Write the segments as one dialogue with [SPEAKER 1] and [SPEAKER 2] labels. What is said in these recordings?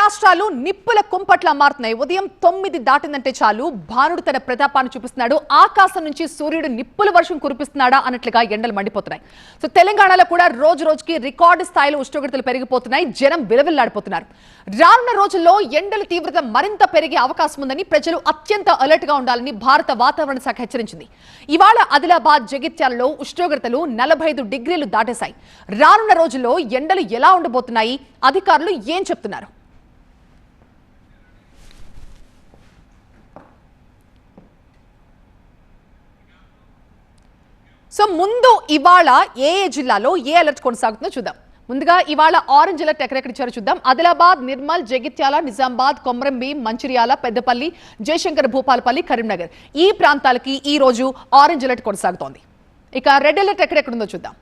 [SPEAKER 1] రాష్ట్రాలు నిప్పుల కుంపట్లా మారుతున్నాయి. ఉదయం 9 దాటిందంటే చాలు భానుడు తన ప్రతాపాన్ని చూపిస్తున్నాడు. ఆకాశం నుంచి సూర్యుడు నిప్పుల వర్షం కురిపిస్తున్నాడా అన్నట్లుగా ఎండలు మండిపోతున్నాయి. సో తెలంగాణలో కూడా రోజు రోజుకి రికార్డు స్థాయిలో ఉష్ణోగ్రతలు పెరిగిపోతున్నాయి. జనం విలవిల్లాడిపోతున్నారు. రానున్న రోజుల్లో ఎండల తీవ్రత మరింత పెరిగే అవకాశం ఉందని ప్రజలు అత్యంత అలర్ట్ గా ఉండాలని భారత వాతావరణ శాఖ హెచ్చరించింది. ఇవాళ ఆదిలాబాద్, జగిత్యాలలో ఉష్ణోగ్రతలు 45 డిగ్రీలు దాటేశాయి. రానున్న రోజుల్లో ఎండలు ఎలా ఉండబోతున్నాయి, అధికారులు ఏం చెప్తున్నారు? సో ముందు ఇవాళ ఏ జిల్లాలో ఏ అలర్ట్ కొనసాగుతుందో చూద్దాం. ముందుగా ఇవాళ ఆరెంజ్ అలర్ట్ ఎక్కడెక్కడ ఇచ్చారో చూద్దాం. ఆదిలాబాద్, నిర్మల్, జగిత్యాల, నిజామాబాద్, కొమరంభీం, మంచిర్యాల, పెద్దపల్లి, జయశంకర్ భూపాలపల్లి, కరీంనగర్ ఈ ప్రాంతాలకి ఈ రోజు ఆరెంజ్ అలర్ట్ కొనసాగుతోంది. ఇక రెడ్ అలర్ట్ ఎక్కడెక్కడుందో చూద్దాం.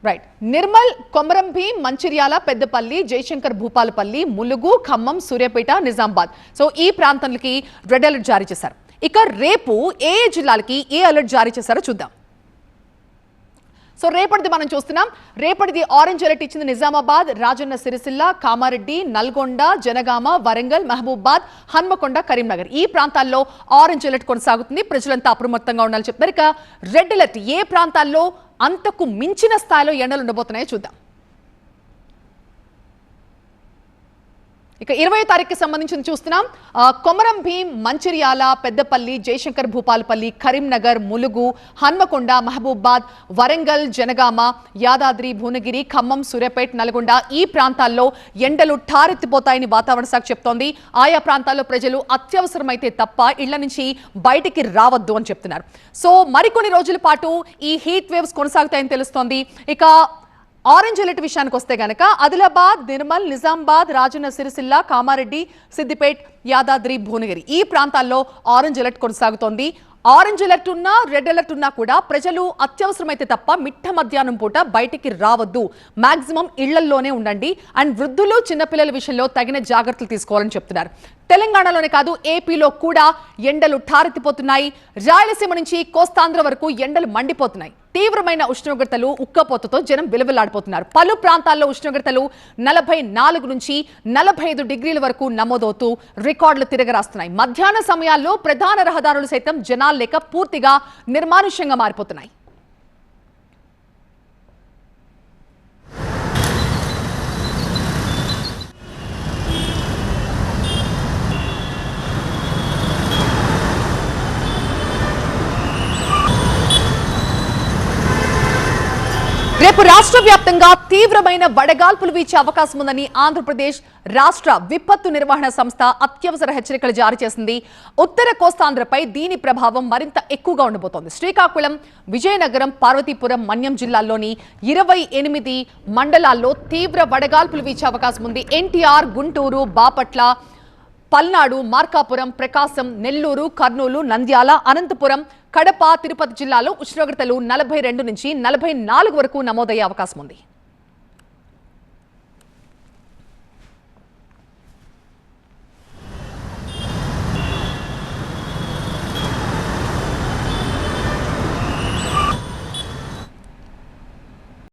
[SPEAKER 1] రైట్, నిర్మల్, కొమరంభీం, మంచిర్యాల, పెద్దపల్లి, జయశంకర్ భూపాలపల్లి, ములుగు, ఖమ్మం, సూర్యాపేట, నిజామాబాద్ సో ఈ ప్రాంతాలకి రెడ్ అలర్ట్ జారీ చేశారు. ఇక రేపు ఏ జిల్లాలకి ఏ అలర్ట్ జారీ చేశారో చూద్దాం. సో రేపటిది మనం చూస్తున్నాం. రేపటిది ఆరెంజ్ అలర్ట్ ఇచ్చింది నిజామాబాద్, రాజన్న సిరిసిల్ల, కామారెడ్డి, నల్గొండ, జనగామ, వరంగల్, మహబూబాద్, హన్మకొండ, కరీంనగర్ ఈ ప్రాంతాల్లో ఆరెంజ్ అలర్ట్ కొనసాగుతుంది. ప్రజలంతా అప్రమత్తంగా ఉండాలని చెప్తారు. ఇక రెడ్ అలర్ట్ ఏ ప్రాంతాల్లో అంతకు మించిన స్థాయిలో ఎండలు ఉండబోతున్నాయో చూద్దాం. ఇక 20వ తారీఖుకి సంబంధించి చూస్తున్నాం. కొమరంభీం, మంచిర్యాల, పెద్దపల్లి, జయశంకర్ భూపాలపల్లి, కరీంనగర్, ములుగు, హన్మకొండ, మహబూబాద్, వరంగల్, జనగామ, యాదాద్రి, భువనగిరి, ఖమ్మం, సూర్యాపేట, నల్గొండ ఈ ప్రాంతాల్లో ఎండలు ఠారెత్తిపోతాయని వాతావరణ శాఖ చెప్తోంది. ఆయా ప్రాంతాల్లో ప్రజలు అత్యవసరమైతే తప్ప ఇళ్ల నుంచి బయటికి రావద్దు అని చెప్తున్నారు. సో మరికొన్ని రోజుల పాటు ఈ హీట్ వేవ్స్ కొనసాగుతాయని తెలుస్తోంది. ఇక ఆరెంజ్ అలర్ట్ విషయానికి వస్తే గనక ఆదిలాబాద్, నిర్మల్, నిజామాబాద్, రాజన్న సిరిసిల్ల, కామారెడ్డి, సిద్దిపేట్, యాదాద్రి, భువనగిరి ఈ ప్రాంతాల్లో ఆరెంజ్ అలర్ట్ కొనసాగుతోంది. ఆరెంజ్ అలర్ట్ ఉన్నా, రెడ్ అలర్ట్ ఉన్నా కూడా ప్రజలు అత్యవసరమైతే తప్ప మిట్ట మధ్యాహ్నం పూట బయటికి రావద్దు, మాక్సిమం ఇళ్లల్లోనే ఉండండి అండ్ వృద్ధులు, చిన్నపిల్లల విషయంలో తగిన జాగ్రత్తలు తీసుకోవాలని చెప్తున్నారు. తెలంగాణలోనే కాదు ఏపీలో కూడా ఎండలు ఠారెత్తిపోతున్నాయి. రాయలసీమ నుంచి కోస్తాంధ్ర వరకు ఎండలు మండిపోతున్నాయి. తీవ్రమైన ఉష్ణోగ్రతలు, ఉక్కపోతతో జనం విలువలాడిపోతున్నారు. పలు ప్రాంతాల్లో ఉష్ణోగ్రతలు 44 నుంచి 45 డిగ్రీల వరకు నమోదవుతూ రికార్డులు తిరగరాస్తున్నాయి. మధ్యాహ్న సమయాల్లో ప్రధాన రహదారులు సైతం జనాలు లేక పూర్తిగా నిర్మానుష్యంగా మారిపోతున్నాయి. రేపు రాష్ట్ర వ్యాప్తంగా తీవ్రమైన వడగాల్పులు వీచే అవకాశం ఉందని ఆంధ్రప్రదేశ్ రాష్ట్ర విపత్తు నిర్వహణ సంస్థ అత్యవసర హెచ్చరికలు జారీ చేసింది. ఉత్తర కోస్తాంధ్రపై దీని ప్రభావం మరింత ఎక్కువగా ఉండబోతోంది. శ్రీకాకుళం, విజయనగరం, పార్వతీపురం, మన్యం జిల్లాల్లోని 28 మండలాల్లో తీవ్ర వడగాల్పులు వీచే అవకాశం ఉంది. ఎన్టీఆర్, గుంటూరు, బాపట్ల, పల్నాడు, మార్కాపురం, ప్రకాశం, నెల్లూరు, కర్నూలు, నంద్యాల, అనంతపురం, కడప, తిరుపతి జిల్లాలో ఉష్ణోగ్రతలు 42 నుంచి 44 వరకు నమోదయ్యే అవకాశం ఉంది.